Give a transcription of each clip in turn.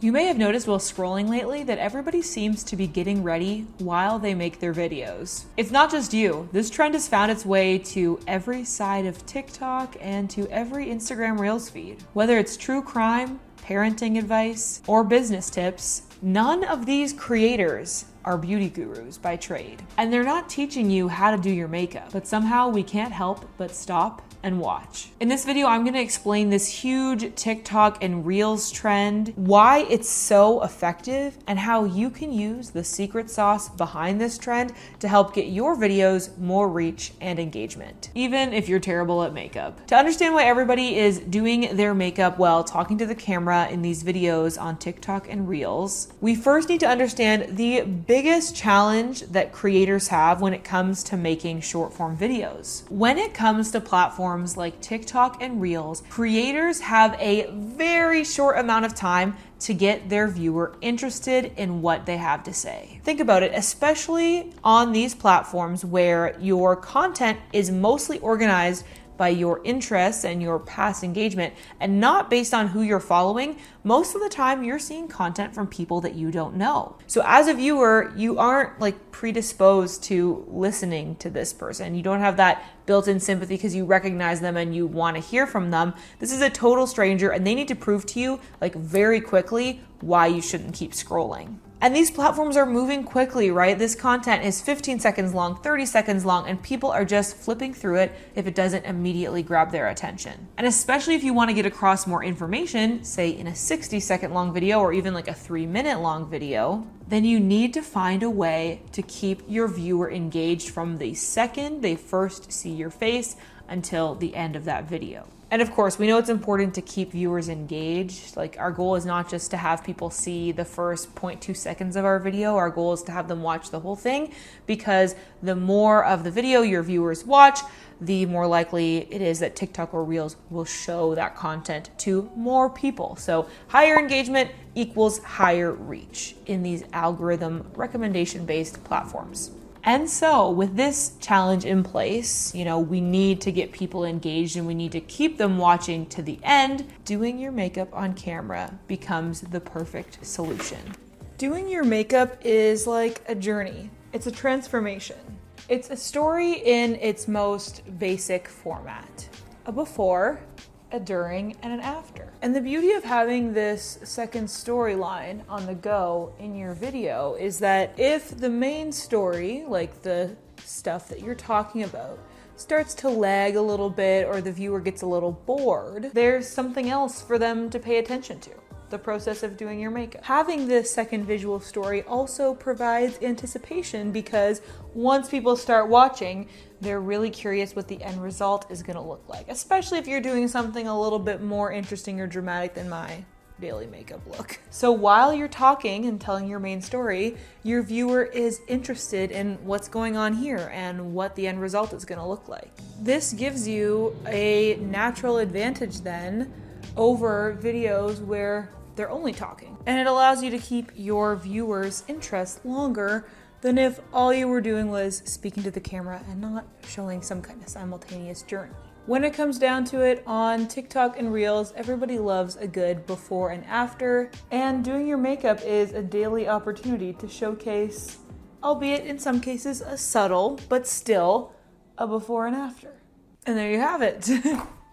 You may have noticed while scrolling lately that everybody seems to be getting ready while they make their videos. It's not just you. This trend has found its way to every side of TikTok and to every Instagram Reels feed. Whether it's true crime, parenting advice, or business tips, none of these creators are beauty gurus by trade. And they're not teaching you how to do your makeup, but somehow we can't help but stop and watch. In this video, I'm gonna explain this huge TikTok and Reels trend, why it's so effective, and how you can use the secret sauce behind this trend to help get your videos more reach and engagement, even if you're terrible at makeup. To understand why everybody is doing their makeup while talking to the camera in these videos on TikTok and Reels, we first need to understand the biggest challenge that creators have when it comes to making short form videos. When it comes to platforms like TikTok and Reels, creators have a very short amount of time to get their viewer interested in what they have to say. Think about it, especially on these platforms where your content is mostly organized by your interests and your past engagement and not based on who you're following. Most of the time you're seeing content from people that you don't know. So as a viewer, you aren't like predisposed to listening to this person. You don't have that built-in sympathy because you recognize them and you want to hear from them. This is a total stranger and they need to prove to you like very quickly why you shouldn't keep scrolling. And these platforms are moving quickly, right? This content is 15 seconds long, 30 seconds long, and people are just flipping through it if it doesn't immediately grab their attention. And especially if you want to get across more information, say in a 60-second long video or even like a 3-minute long video, then you need to find a way to keep your viewer engaged from the second they first see your face until the end of that video. And of course, we know it's important to keep viewers engaged. Like our goal is not just to have people see the first 0.2 seconds of our video. Our goal is to have them watch the whole thing, because the more of the video your viewers watch, the more likely it is that TikTok or Reels will show that content to more people. So higher engagement equals higher reach in these algorithm recommendation-based platforms. And so with this challenge in place, we need to get people engaged and we need to keep them watching to the end. Doing your makeup on camera becomes the perfect solution. Doing your makeup is like a journey. It's a transformation. It's a story in its most basic format. A before, a during, and an after. And the beauty of having this second storyline on the go in your video is that if the main story, like the stuff that you're talking about, starts to lag a little bit or the viewer gets a little bored, there's something else for them to pay attention to. The process of doing your makeup. Having this second visual story also provides anticipation, because once people start watching, they're really curious what the end result is going to look like, especially if you're doing something a little bit more interesting or dramatic than my daily makeup look. So while you're talking and telling your main story, your viewer is interested in what's going on here and what the end result is going to look like. This gives you a natural advantage then over videos where they're only talking. And it allows you to keep your viewers' interest longer than if all you were doing was speaking to the camera and not showing some kind of simultaneous journey. When it comes down to it, on TikTok and Reels, everybody loves a good before and after, and doing your makeup is a daily opportunity to showcase, albeit in some cases a subtle, but still a before and after. And there you have it.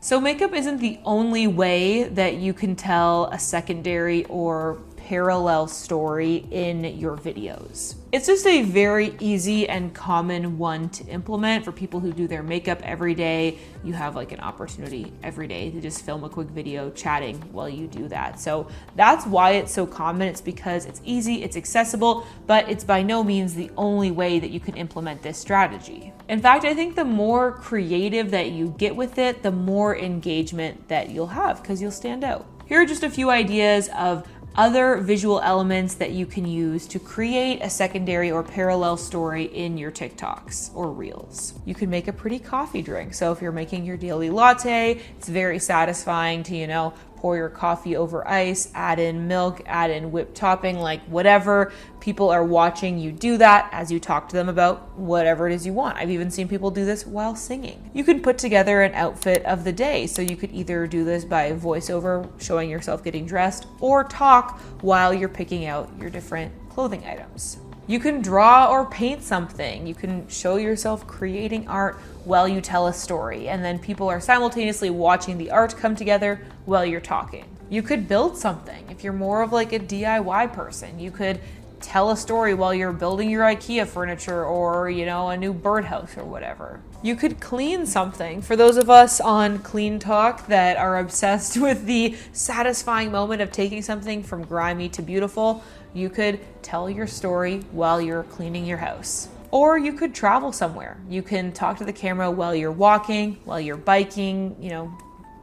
So makeup isn't the only way that you can tell a secondary or parallel story in your videos. It's just a very easy and common one to implement for people who do their makeup every day. You have like an opportunity every day to just film a quick video chatting while you do that. So that's why it's so common. It's because it's easy, it's accessible, but it's by no means the only way that you can implement this strategy. In fact, I think the more creative that you get with it, the more engagement that you'll have, because you'll stand out. Here are just a few ideas of other visual elements that you can use to create a secondary or parallel story in your TikToks or Reels. You can make a pretty coffee drink. So if you're making your daily latte, it's very satisfying to, pour your coffee over ice, add in milk, add in whipped topping, like whatever. People are watching you do that as you talk to them about whatever it is you want. I've even seen people do this while singing. You can put together an outfit of the day. So you could either do this by voiceover, showing yourself getting dressed, or talk while you're picking out your different clothing items. You can draw or paint something. You can show yourself creating art while you tell a story, and then people are simultaneously watching the art come together while you're talking. You could build something. If you're more of like a DIY person, you could tell a story while you're building your IKEA furniture or, a new birdhouse or whatever. You could clean something. For those of us on Clean Talk that are obsessed with the satisfying moment of taking something from grimy to beautiful, you could tell your story while you're cleaning your house. Or you could travel somewhere. You can talk to the camera while you're walking, while you're biking,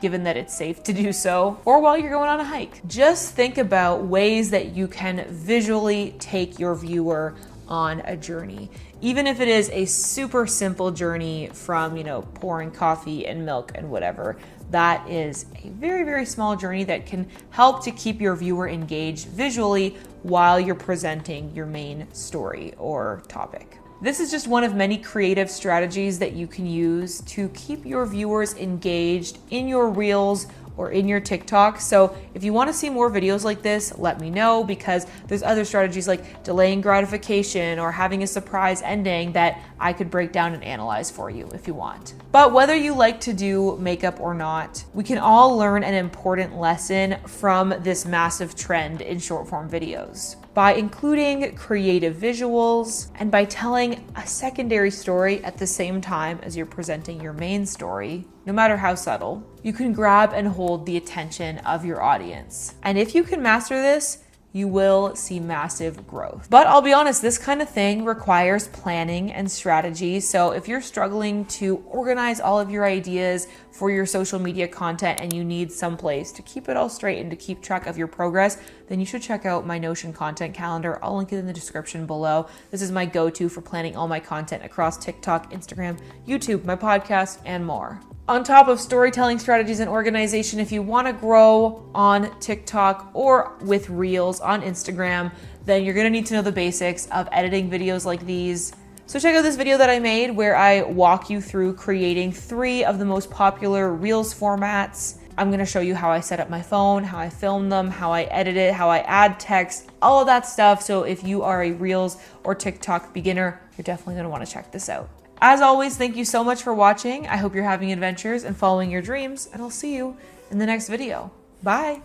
given that it's safe to do so, or while you're going on a hike. Just think about ways that you can visually take your viewer on a journey. Even if it is a super simple journey from, pouring coffee and milk and whatever, that is a very, very small journey that can help to keep your viewer engaged visually while you're presenting your main story or topic. This is just one of many creative strategies that you can use to keep your viewers engaged in your Reels or in your TikTok. So if you want to see more videos like this, let me know, because there's other strategies like delaying gratification or having a surprise ending that I could break down and analyze for you if you want. But whether you like to do makeup or not, we can all learn an important lesson from this massive trend in short form videos. By including creative visuals and by telling a secondary story at the same time as you're presenting your main story, no matter how subtle, you can grab and hold the attention of your audience. And if you can master this, you will see massive growth. But I'll be honest, this kind of thing requires planning and strategy. So if you're struggling to organize all of your ideas for your social media content and you need some place to keep it all straight and to keep track of your progress, then you should check out my Notion content calendar. I'll link it in the description below. This is my go-to for planning all my content across TikTok, Instagram, YouTube, my podcast, and more. On top of storytelling strategies and organization, if you want to grow on TikTok or with Reels on Instagram, then you're going to need to know the basics of editing videos like these. So check out this video that I made where I walk you through creating 3 of the most popular Reels formats. I'm going to show you how I set up my phone, how I film them, how I edit it, how I add text, all of that stuff. So if you are a Reels or TikTok beginner, you're definitely going to want to check this out. As always, thank you so much for watching. I hope you're having adventures and following your dreams, and I'll see you in the next video. Bye.